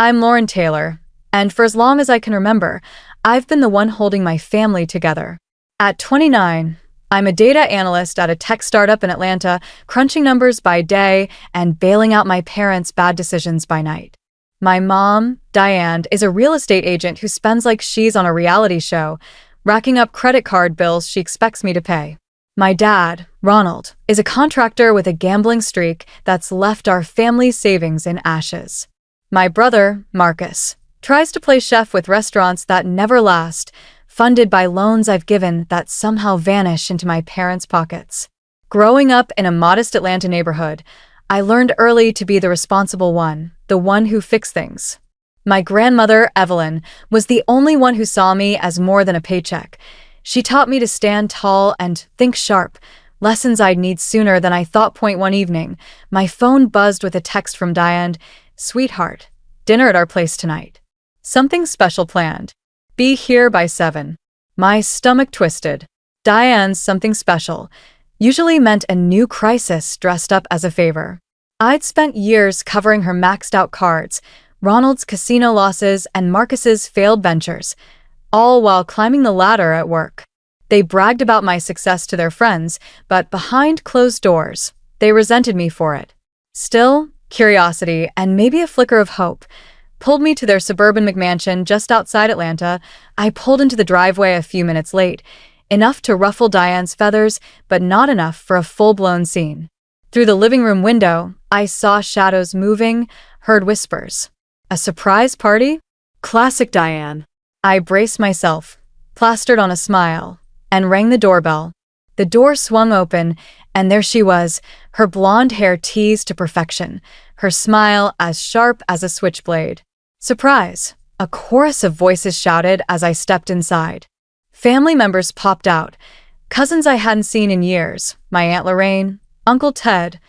I'm Lauren Taylor, and for as long as I can remember, I've been the one holding my family together. At 29, I'm a data analyst at a tech startup in Atlanta, crunching numbers by day and bailing out my parents' bad decisions by night. My mom, Diane, is a real estate agent who spends like she's on a reality show, racking up credit card bills she expects me to pay. My dad, Ronald, is a contractor with a gambling streak that's left our family's savings in ashes. My brother, Marcus, tries to play chef with restaurants that never last, funded by loans I've given that somehow vanish into my parents' pockets. Growing up in a modest Atlanta neighborhood, I learned early to be the responsible one, the one who fixed things. My grandmother, Evelyn, was the only one who saw me as more than a paycheck. She taught me to stand tall and think sharp, lessons I'd need sooner than I thought. One evening, my phone buzzed with a text from Diane. "Sweetheart, dinner at our place tonight. Something special planned. Be here by 7. My stomach twisted. Diane's something special usually meant a new crisis dressed up as a favor. I'd spent years covering her maxed-out cards, Ronald's casino losses, and Marcus's failed ventures, all while climbing the ladder at work. They bragged about my success to their friends, but behind closed doors, they resented me for it. Still, curiosity, and maybe a flicker of hope, pulled me to their suburban McMansion just outside Atlanta. I pulled into the driveway a few minutes late, enough to ruffle Diane's feathers, but not enough for a full-blown scene. Through the living room window, I saw shadows moving, heard whispers. A surprise party? Classic Diane. I braced myself, plastered on a smile, and rang the doorbell. The door swung open, and there she was, her blonde hair teased to perfection, her smile as sharp as a switchblade. "Surprise!" a chorus of voices shouted as I stepped inside. Family members popped out, cousins I hadn't seen in years, my Aunt Lorraine, Uncle Ted,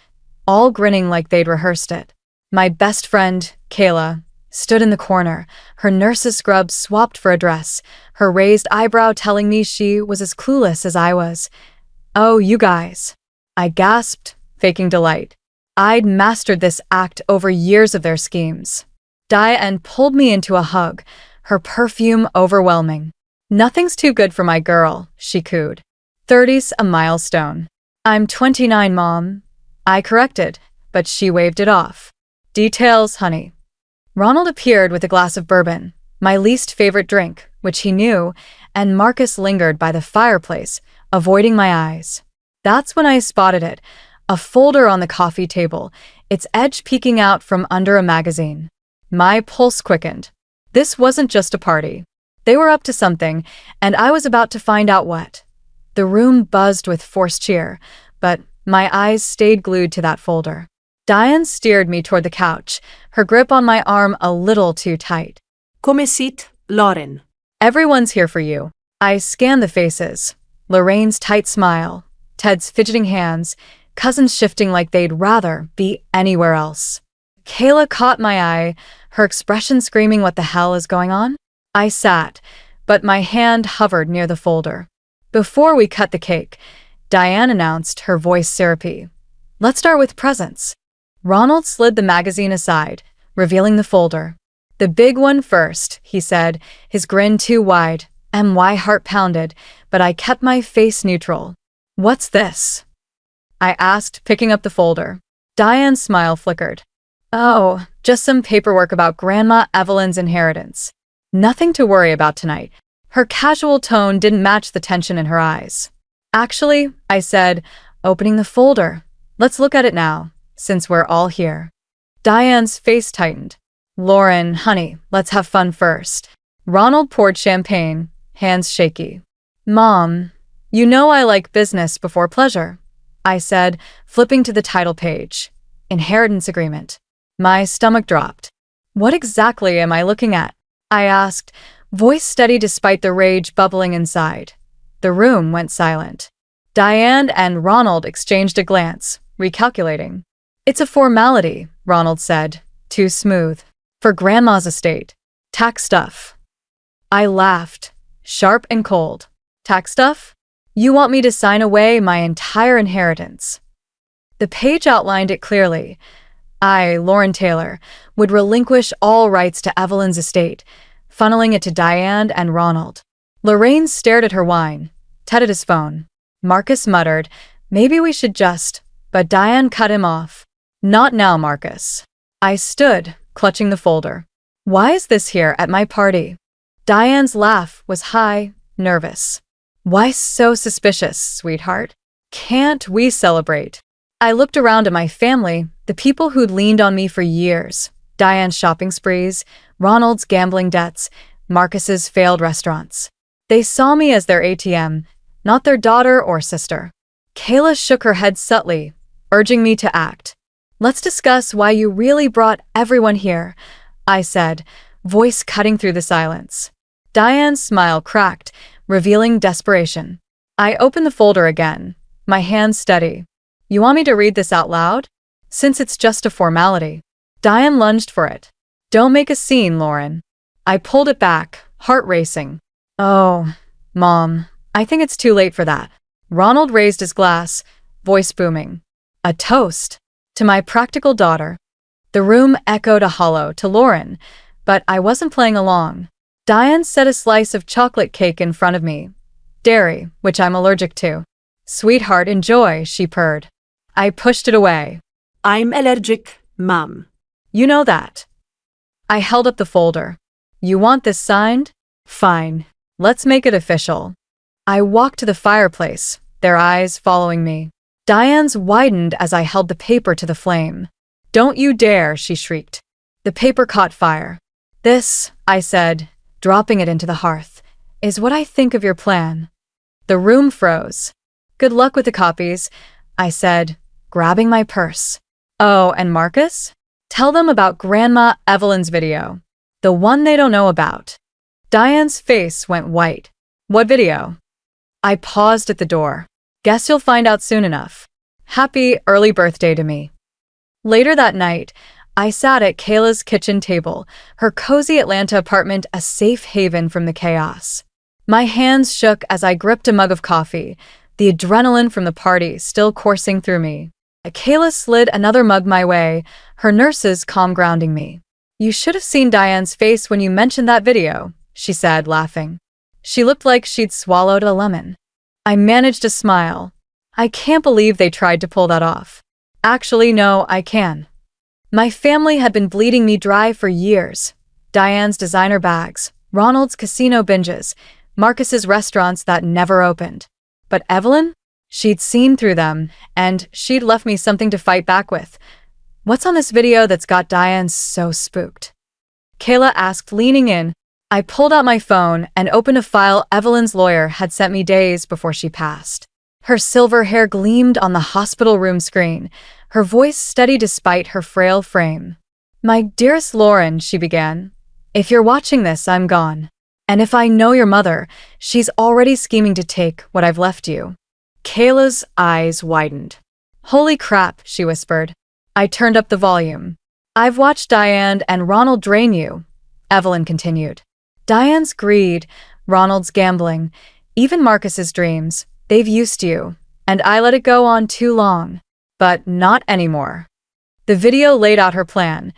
all grinning like they'd rehearsed it. My best friend, Kayla, stood in the corner, her nurse's scrubs swapped for a dress, her raised eyebrow telling me she was as clueless as I was. "Oh, you guys," I gasped, faking delight. I'd mastered this act over years of their schemes. Diane pulled me into a hug, her perfume overwhelming. "Nothing's too good for my girl," she cooed. "30's a milestone." "I'm 29, Mom," I corrected, but she waved it off. "Details, honey." Ronald appeared with a glass of bourbon, my least favorite drink, which he knew, and Marcus lingered by the fireplace, avoiding my eyes. That's when I spotted it, a folder on the coffee table, its edge peeking out from under a magazine. My pulse quickened. This wasn't just a party. They were up to something, and I was about to find out what. The room buzzed with forced cheer, but my eyes stayed glued to that folder. Diane steered me toward the couch, her grip on my arm a little too tight. Come sit, Lauren. "Everyone's here for you." I scanned the faces. Lorraine's tight smile, Ted's fidgeting hands, cousins shifting like they'd rather be anywhere else. Kayla caught my eye, her expression screaming, "What the hell is going on?" I sat, but my hand hovered near the folder. "Before we cut the cake," Diane announced, her voice syrupy, "let's start with presents." Ronald slid the magazine aside, revealing the folder. "The big one first," he said, his grin too wide. My heart pounded, but I kept my face neutral. "What's this?" I asked, picking up the folder. Diane's smile flickered. "Oh, just some paperwork about Grandma Evelyn's inheritance. Nothing to worry about tonight." Her casual tone didn't match the tension in her eyes. "Actually," I said, opening the folder, "let's look at it now, since we're all here." Diane's face tightened. "Lauren, honey, let's have fun first." Ronald poured champagne, hands shaky. "Mom, you know I like business before pleasure," I said, flipping to the title page. "Inheritance agreement." My stomach dropped. "What exactly am I looking at?" I asked, voice steady despite the rage bubbling inside. The room went silent. Diane and Ronald exchanged a glance, recalculating. "It's a formality," Ronald said, too smooth. "For Grandma's estate. Tax stuff." I laughed, sharp and cold. "Tax stuff? You want me to sign away my entire inheritance?" The page outlined it clearly. I, Lauren Taylor, would relinquish all rights to Evelyn's estate, funneling it to Diane and Ronald. Lorraine stared at her wine. Ted at his phone. Marcus muttered, "Maybe we should just," but Diane cut him off. "Not now, Marcus." I stood, clutching the folder. "Why is this here at my party?" Diane's laugh was high, nervous. "Why so suspicious, sweetheart? Can't we celebrate?" I looked around at my family, the people who'd leaned on me for years. Diane's shopping sprees, Ronald's gambling debts, Marcus's failed restaurants. They saw me as their ATM, not their daughter or sister. Kayla shook her head subtly, urging me to act. "Let's discuss why you really brought everyone here," I said, voice cutting through the silence. Diane's smile cracked, revealing desperation. I opened the folder again, my hands steady. "You want me to read this out loud? Since it's just a formality." Diane lunged for it. "Don't make a scene, Lauren." I pulled it back, heart racing. "Oh, Mom, I think it's too late for that." Ronald raised his glass, voice booming. "A toast to my practical daughter." The room echoed a hollow to Lauren, but I wasn't playing along. Diane set a slice of chocolate cake in front of me. Dairy, which I'm allergic to. "Sweetheart, enjoy," she purred. I pushed it away. I'm allergic, Mom. "You know that." I held up the folder. "You want this signed? Fine. Let's make it official." I walked to the fireplace, their eyes following me. Diane's widened as I held the paper to the flame. "Don't you dare," she shrieked. The paper caught fire. "This," I said, dropping it into the hearth, "is what I think of your plan." The room froze. "Good luck with the copies," I said, grabbing my purse. "Oh, and Marcus? Tell them about Grandma Evelyn's video. The one they don't know about." Diane's face went white. "What video?" I paused at the door. "Guess you'll find out soon enough. Happy early birthday to me." Later that night, I sat at Kayla's kitchen table, her cozy Atlanta apartment a safe haven from the chaos. My hands shook as I gripped a mug of coffee, the adrenaline from the party still coursing through me. Kayla slid another mug my way, her nurses calm grounding me. "You should have seen Diane's face when you mentioned that video," she said, laughing. She looked like she'd swallowed a lemon. I managed a smile. "I can't believe they tried to pull that off." "Actually, no, I can." My family had been bleeding me dry for years. Diane's designer bags, Ronald's casino binges, Marcus's restaurants that never opened. But Evelyn? She'd seen through them, and she'd left me something to fight back with. "What's on this video that's got Diane so spooked?" Kayla asked, leaning in. I pulled out my phone and opened a file Evelyn's lawyer had sent me days before she passed. Her silver hair gleamed on the hospital room screen, her voice steady despite her frail frame. "My dearest Lauren," she began, "if you're watching this, I'm gone. And if I know your mother, she's already scheming to take what I've left you." Kayla's eyes widened. "Holy crap," she whispered. I turned up the volume. "I've watched Diane and Ronald drain you," Evelyn continued. "Diane's greed, Ronald's gambling, even Marcus's dreams, they've used you, and I let it go on too long. But not anymore." The video laid out her plan.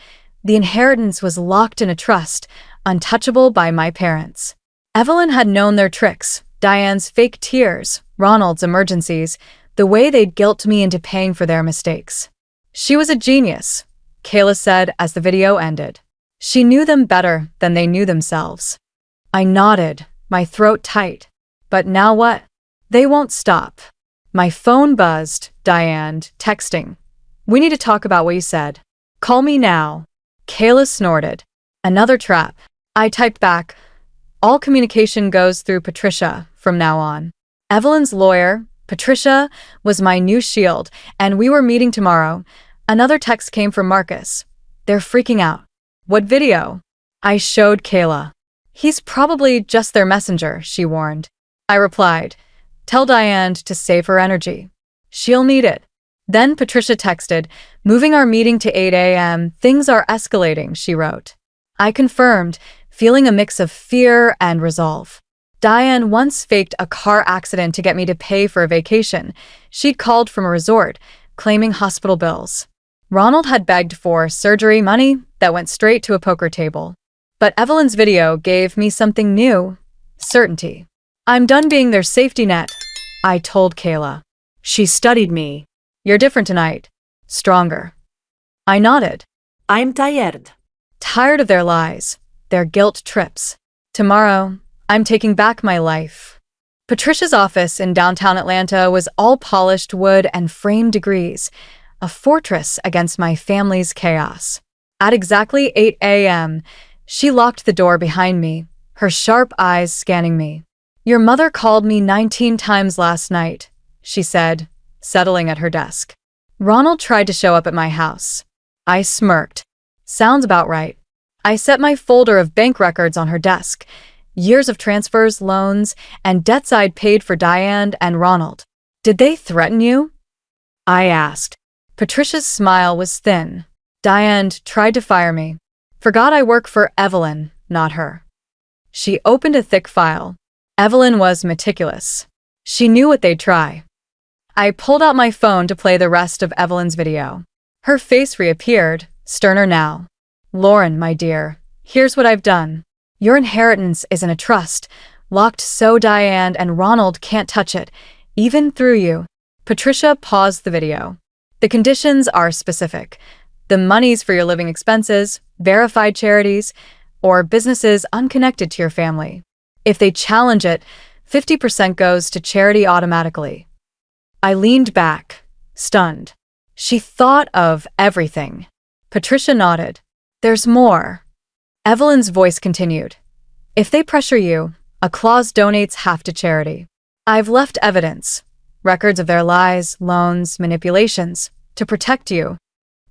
The inheritance was locked in a trust, untouchable by my parents. Evelyn had known their tricks, Diane's fake tears, Ronald's emergencies, the way they'd guilt me into paying for their mistakes. "She was a genius," Kayla said as the video ended. "She knew them better than they knew themselves." I nodded, my throat tight. But now what? They won't stop. My phone buzzed, Diane, texting. "We need to talk about what you said. Call me now." Kayla snorted. "Another trap." I typed back, "All communication goes through Patricia from now on." Evelyn's lawyer, Patricia, was my new shield, and we were meeting tomorrow. Another text came from Marcus. "They're freaking out." "What video?" I showed Kayla. "He's probably just their messenger," she warned. I replied, "Tell Diane to save her energy. She'll need it." Then Patricia texted, "Moving our meeting to 8 a.m. Things are escalating," she wrote. I confirmed, feeling a mix of fear and resolve. Diane once faked a car accident to get me to pay for a vacation. She'd called from a resort, claiming hospital bills. Ronald had begged for surgery money that went straight to a poker table. But Evelyn's video gave me something new. Certainty. I'm done being their safety net, I told Kayla. She studied me. You're different tonight. Stronger. I nodded. I'm tired. Tired of their lies, their guilt trips. Tomorrow, I'm taking back my life. Patricia's office in downtown Atlanta was all polished wood and framed degrees, a fortress against my family's chaos. At exactly 8 a.m., she locked the door behind me, her sharp eyes scanning me. Your mother called me 19 times last night, she said, settling at her desk. Ronald tried to show up at my house. I smirked. Sounds about right. I set my folder of bank records on her desk, years of transfers, loans, and debts I'd paid for Diane and Ronald. Did they threaten you? I asked. Patricia's smile was thin. Diane tried to fire me. Forgot I work for Evelyn, not her. She opened a thick file. Evelyn was meticulous. She knew what they'd try. I pulled out my phone to play the rest of Evelyn's video. Her face reappeared, sterner now. Lauren, my dear, here's what I've done. Your inheritance is in a trust, locked so Diane and Ronald can't touch it, even through you. Patricia paused the video. The conditions are specific. The money's for your living expenses, verified charities, or businesses unconnected to your family. If they challenge it, 50% goes to charity automatically. I leaned back, stunned. She thought of everything. Patricia nodded. There's more. Evelyn's voice continued. If they pressure you, a clause donates half to charity. I've left evidence, records of their lies, loans, manipulations, to protect you.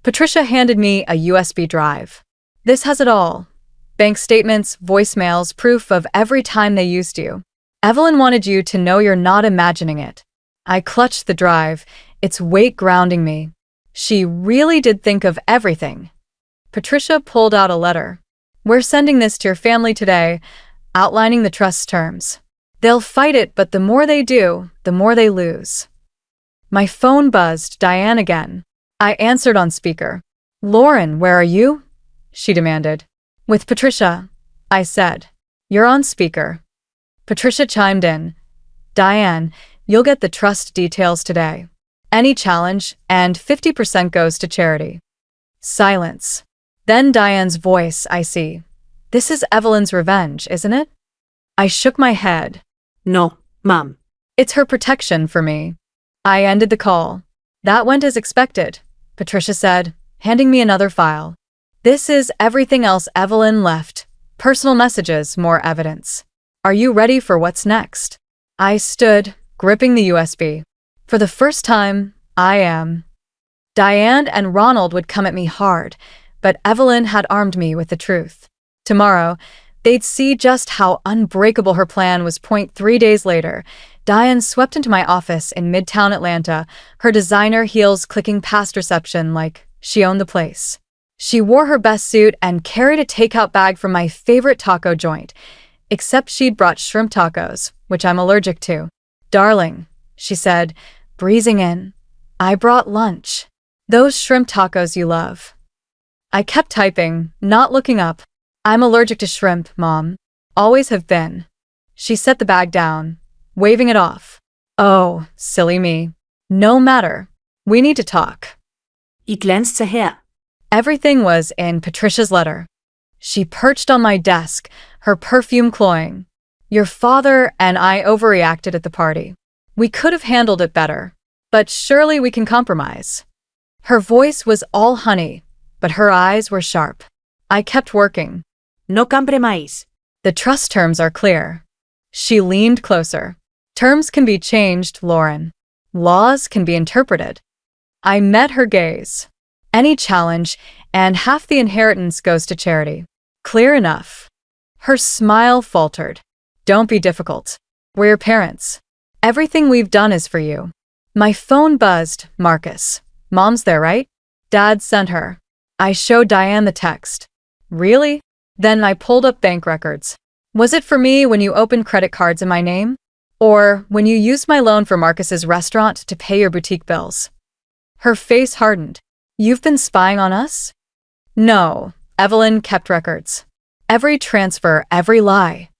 Patricia handed me a USB drive. This has it all. Bank statements, voicemails, proof of every time they used you. Evelyn wanted you to know you're not imagining it. I clutched the drive, its weight grounding me. She really did think of everything. Patricia pulled out a letter. We're sending this to your family today, outlining the trust's terms. They'll fight it, but the more they do, the more they lose. My phone buzzed, Diane again. I answered on speaker. Lauren, where are you? She demanded. With Patricia, I said. You're on speaker. Patricia chimed in. Diane, you'll get the trust details today. Any challenge, and 50% goes to charity. Silence. Then Diane's voice, I see. This is Evelyn's revenge, isn't it? I shook my head. No, Mom. It's her protection for me. I ended the call. That went as expected, Patricia said, handing me another file. This is everything else Evelyn left. Personal messages, more evidence. Are you ready for what's next? I stood, gripping the USB. For the first time, I am. Diane and Ronald would come at me hard, but Evelyn had armed me with the truth. Tomorrow, they'd see just how unbreakable her plan was. 3 days later, Diane swept into my office in Midtown Atlanta, her designer heels clicking past reception like she owned the place. She wore her best suit and carried a takeout bag from my favorite taco joint, except she'd brought shrimp tacos, which I'm allergic to. Darling, she said, breezing in, I brought lunch. Those shrimp tacos you love. I kept typing, not looking up. I'm allergic to shrimp, Mom. Always have been. She set the bag down, waving it off. Oh, silly me. No matter. We need to talk. I glanced her. Everything was in Patricia's letter. She perched on my desk, her perfume cloying. Your father and I overreacted at the party. We could have handled it better, but surely we can compromise. Her voice was all honey, but her eyes were sharp. I kept working. No compromise. The trust terms are clear. She leaned closer. Terms can be changed, Lauren. Laws can be interpreted. I met her gaze. Any challenge, and half the inheritance goes to charity. Clear enough. Her smile faltered. Don't be difficult. We're your parents. Everything we've done is for you. My phone buzzed. Marcus. Mom's there, right? Dad sent her. I showed Diane the text. Really? Then I pulled up bank records. Was it for me when you opened credit cards in my name? Or when you used my loan for Marcus's restaurant to pay your boutique bills? Her face hardened. You've been spying on us? No, Evelyn kept records. Every transfer, every lie.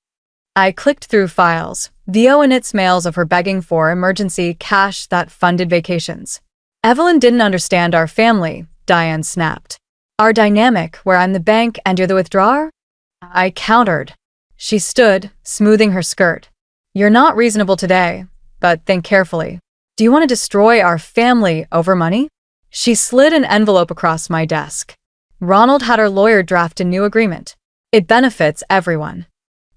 I clicked through files, VO and its mails of her begging for emergency cash that funded vacations. Evelyn didn't understand our family, Diane snapped. Our dynamic, where I'm the bank and you're the withdrawer? I countered. She stood, smoothing her skirt. You're not reasonable today, but think carefully. Do you want to destroy our family over money? She slid an envelope across my desk. Ronald had our lawyer draft a new agreement. It benefits everyone.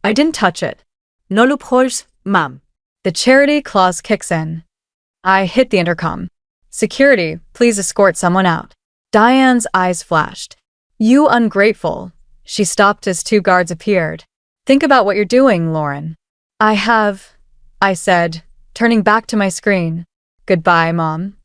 I didn't touch it. No loopholes, ma'am. The charity clause kicks in. I hit the intercom. Security, please escort someone out. Diane's eyes flashed. You ungrateful. She stopped as two guards appeared. Think about what you're doing, Lauren. I said, turning back to my screen. Goodbye, Mom.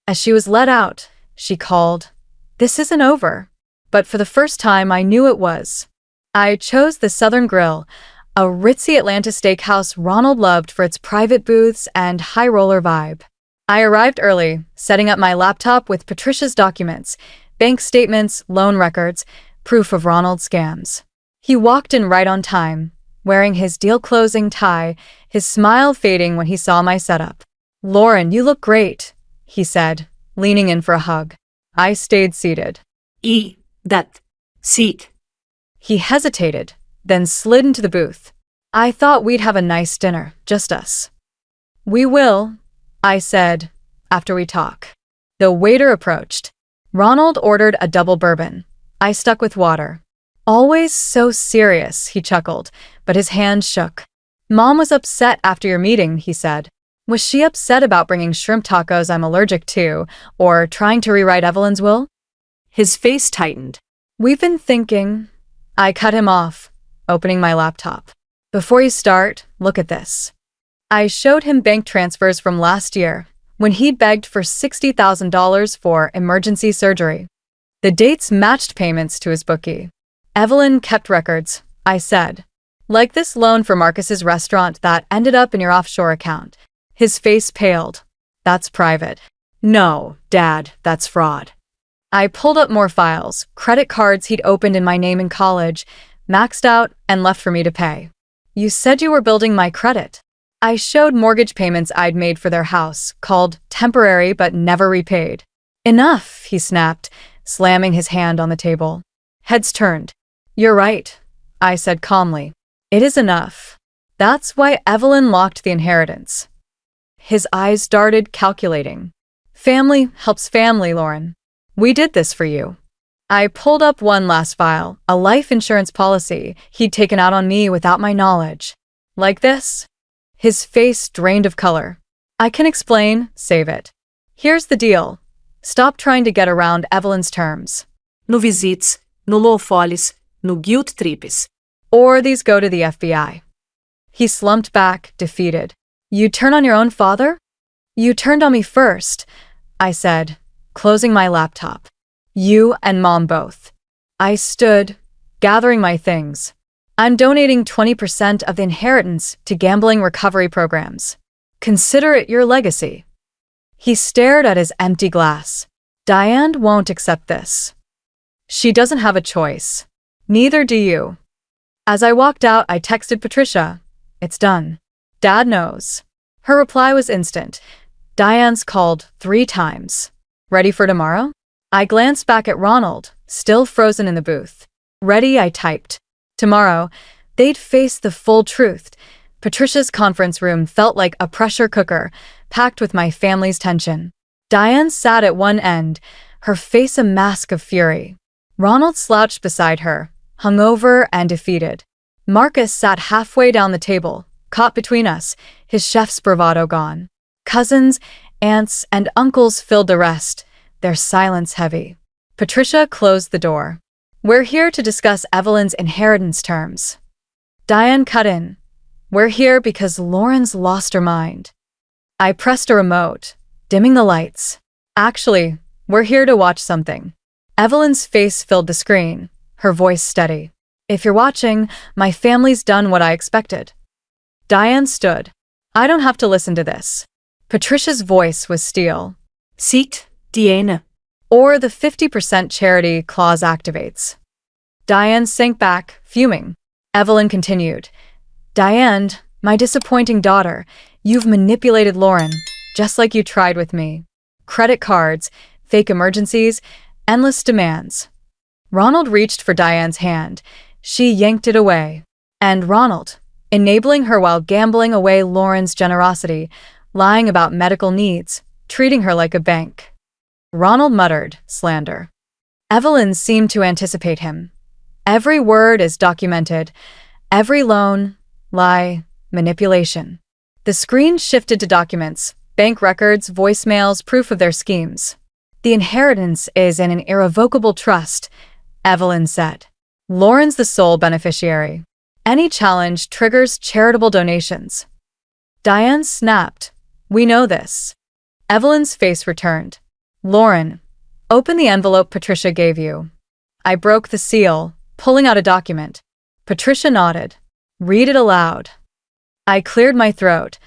As she was let out, she called. This isn't over. But for the first time, I knew it was. I chose the Southern Grill, a ritzy Atlanta steakhouse Ronald loved for its private booths and high roller vibe. I arrived early, setting up my laptop with Patricia's documents, bank statements, loan records, proof of Ronald's scams. He walked in right on time, wearing his deal-closing tie, his smile fading when he saw my setup. Lauren, you look great, he said, leaning in for a hug. I stayed seated. That seat. He hesitated, then slid into the booth. I thought we'd have a nice dinner, just us. We will, I said, after we talk. The waiter approached. Ronald ordered a double bourbon. I stuck with water. Always so serious, he chuckled, but his hand shook. Mom was upset after your meeting, he said. Was she upset about bringing shrimp tacos I'm allergic to, or trying to rewrite Evelyn's will? His face tightened. We've been thinking. I cut him off, opening my laptop. Before you start, look at this. I showed him bank transfers from last year, when he begged for $60,000 for emergency surgery. The dates matched payments to his bookie. Evelyn kept records, I said. Like this loan for Marcus's restaurant that ended up in your offshore account. His face paled. That's private. No, Dad, that's fraud. I pulled up more files, credit cards he'd opened in my name in college, maxed out and left for me to pay. You said you were building my credit. I showed mortgage payments I'd made for their house, called temporary but never repaid. Enough, he snapped, slamming his hand on the table. Heads turned. You're right, I said calmly. It is enough. That's why Evelyn locked the inheritance. His eyes darted, calculating. Family helps family, Lauren. We did this for you. I pulled up one last file, a life insurance policy he'd taken out on me without my knowledge. Like this? His face drained of color. I can explain, save it. Here's the deal. Stop trying to get around Evelyn's terms. No visites, no low follies, no guilt trips. Or these go to the FBI. He slumped back, defeated. You turn on your own father? You turned on me first, I said, closing my laptop. You and Mom both. I stood, gathering my things. I'm donating 20% of the inheritance to gambling recovery programs. Consider it your legacy. He stared at his empty glass. Diane won't accept this. She doesn't have a choice. Neither do you. As I walked out, I texted Patricia. It's done. Dad knows. Her reply was instant. Diane's called 3 times. Ready for tomorrow? I glanced back at Ronald, still frozen in the booth. Ready, I typed. Tomorrow, they'd face the full truth. Patricia's conference room felt like a pressure cooker, packed with my family's tension. Diane sat at one end, her face a mask of fury. Ronald slouched beside her, hungover and defeated. Marcus sat halfway down the table, caught between us, his chef's bravado gone. Cousins, aunts, and uncles filled the rest, their silence heavy. Patricia closed the door. We're here to discuss Evelyn's inheritance terms. Diane cut in. We're here because Lauren's lost her mind. I pressed a remote, dimming the lights. Actually, we're here to watch something. Evelyn's face filled the screen, her voice steady. If you're watching, my family's done what I expected. Diane stood. I don't have to listen to this. Patricia's voice was steel. Sit, Diana. or the 50% charity clause activates. Diane sank back, fuming. Evelyn continued. Diane, my disappointing daughter, you've manipulated Lauren, just like you tried with me. Credit cards, fake emergencies, endless demands. Ronald reached for Diane's hand. She yanked it away. And Ronald, enabling her while gambling away Lauren's generosity, lying about medical needs, treating her like a bank. Ronald muttered, slander. Evelyn seemed to anticipate him. Every word is documented. Every loan, lie, manipulation. The screen shifted to documents, bank records, voicemails, proof of their schemes. The inheritance is in an irrevocable trust, Evelyn said. Lauren's the sole beneficiary. Any challenge triggers charitable donations. Diane snapped. We know this. Evelyn's face returned. Lauren, open the envelope Patricia gave you. I broke the seal, pulling out a document. Patricia nodded. Read it aloud. I cleared my throat.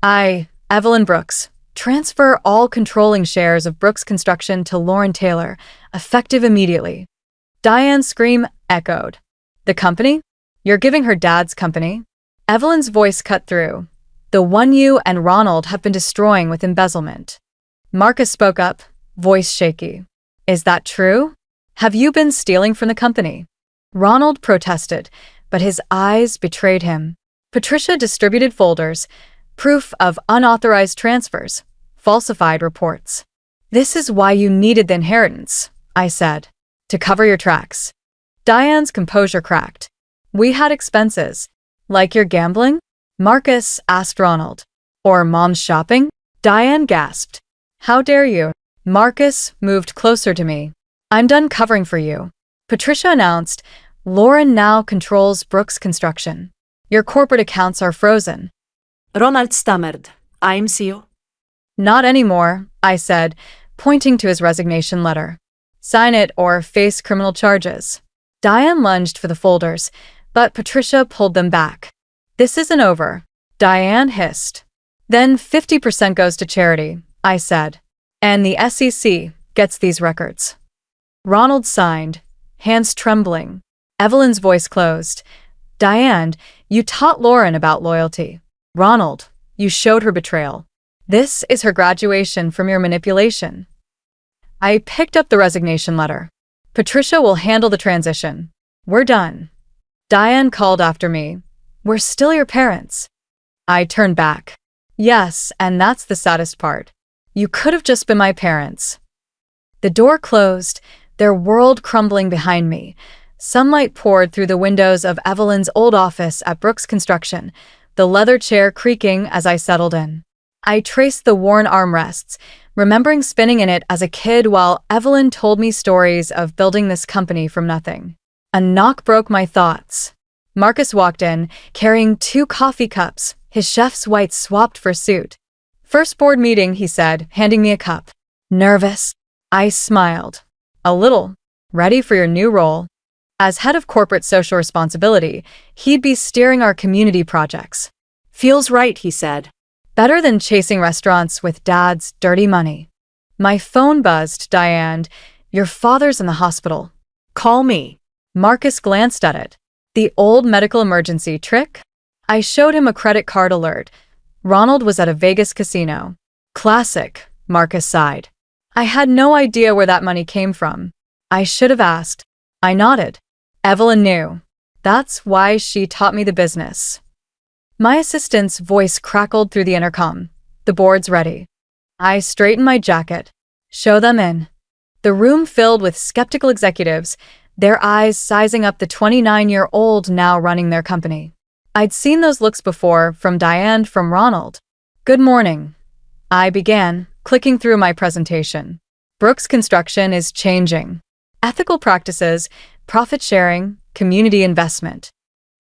Evelyn Brooks, transfer all controlling shares of Brooks Construction to Lauren Taylor, effective immediately. Diane's scream echoed. The company? You're giving her dad's company? Evelyn's voice cut through. The one you and Ronald have been destroying with embezzlement. Marcus spoke up, voice shaky. Is that true? Have you been stealing from the company? Ronald protested, but his eyes betrayed him. Patricia distributed folders, proof of unauthorized transfers, falsified reports. This is why you needed the inheritance, I said, to cover your tracks. Diane's composure cracked. We had expenses. Like your gambling? Marcus asked Ronald. Or mom's shopping? Diane gasped. How dare you? Marcus moved closer to me. I'm done covering for you. Patricia announced, Lauren now controls Brooks Construction. Your corporate accounts are frozen. Ronald stammered. I'm CEO. Not anymore, I said, pointing to his resignation letter. Sign it or face criminal charges. Diane lunged for the folders, but Patricia pulled them back. This isn't over, Diane hissed. Then 50% goes to charity, I said. And the SEC gets these records. Ronald signed, hands trembling. Evelyn's voice closed. Diane, you taught Lauren about loyalty. Ronald, you showed her betrayal. This is her graduation from your manipulation. I picked up the resignation letter. Patricia will handle the transition. We're done. Diane called after me. We're still your parents. I turned back. Yes, and that's the saddest part. You could have just been my parents. The door closed, their world crumbling behind me. Sunlight poured through the windows of Evelyn's old office at Brooks Construction, the leather chair creaking as I settled in. I traced the worn armrests, remembering spinning in it as a kid while Evelyn told me stories of building this company from nothing. A knock broke my thoughts. Marcus walked in, carrying 2 coffee cups, his chef's white swapped for suit. First board meeting, he said, handing me a cup. Nervous? I smiled. A little. Ready for your new role? As head of corporate social responsibility, he'd be steering our community projects. Feels right, he said. Better than chasing restaurants with dad's dirty money. My phone buzzed. Diane, your father's in the hospital. Call me. Marcus glanced at it. The old medical emergency trick? I showed him a credit card alert. Ronald was at a Vegas casino. Classic, Marcus sighed. I had no idea where that money came from. I should have asked. I nodded. Evelyn knew. That's why she taught me the business. My assistant's voice crackled through the intercom. The board's ready. I straightened my jacket. Show them in. The room filled with skeptical executives, their eyes sizing up the 29-year-old now running their company. I'd seen those looks before, from Diane, from Ronald. Good morning. I began, clicking through my presentation. Brooks Construction is changing. Ethical practices, profit sharing, community investment.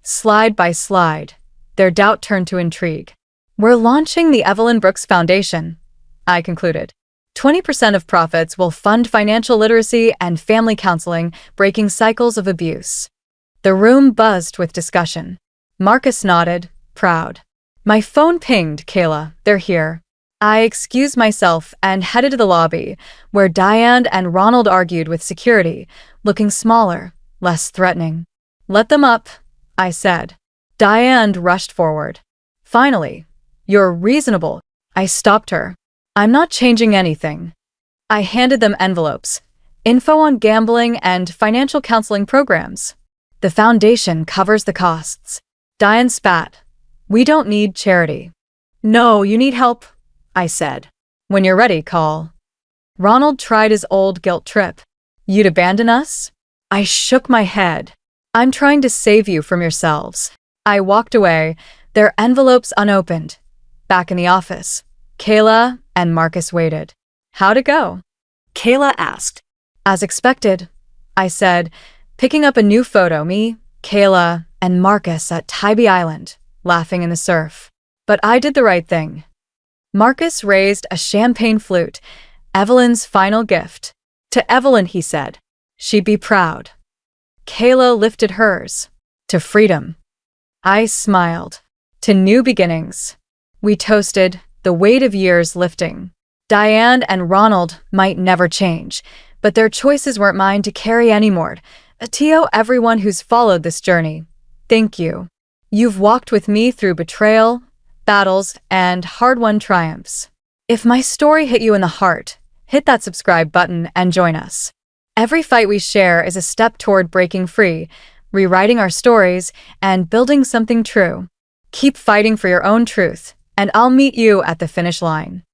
Slide by slide, their doubt turned to intrigue. We're launching the Evelyn Brooks Foundation, I concluded. 20% of profits will fund financial literacy and family counseling, breaking cycles of abuse. The room buzzed with discussion. Marcus nodded, proud. My phone pinged. Kayla, they're here. I excused myself and headed to the lobby, where Diane and Ronald argued with security, looking smaller, less threatening. "Let them up," I said. Diane rushed forward. "Finally, you're reasonable." I stopped her. "I'm not changing anything." I handed them envelopes. Info on gambling and financial counseling programs. "The foundation covers the costs." Diane spat. "We don't need charity." "No, you need help," I said. "When you're ready, call." Ronald tried his old guilt trip. "You'd abandon us?" I shook my head. "I'm trying to save you from yourselves." I walked away, their envelopes unopened. Back in the office, Kayla and Marcus waited. "How'd it go?" Kayla asked. "As expected," I said, picking up a new photo, me, Kayla, and Marcus at Tybee Island, laughing in the surf. But I did the right thing. Marcus raised a champagne flute, Evelyn's final gift. "To Evelyn," he said. "She'd be proud." Kayla lifted hers. "To freedom." I smiled. "To new beginnings." We toasted, the weight of years lifting. Diane and Ronald might never change, but their choices weren't mine to carry anymore. To everyone who's followed this journey, thank you. You've walked with me through betrayal, battles, and hard-won triumphs. If my story hit you in the heart, hit that subscribe button and join us. Every fight we share is a step toward breaking free, rewriting our stories, and building something true. Keep fighting for your own truth, and I'll meet you at the finish line.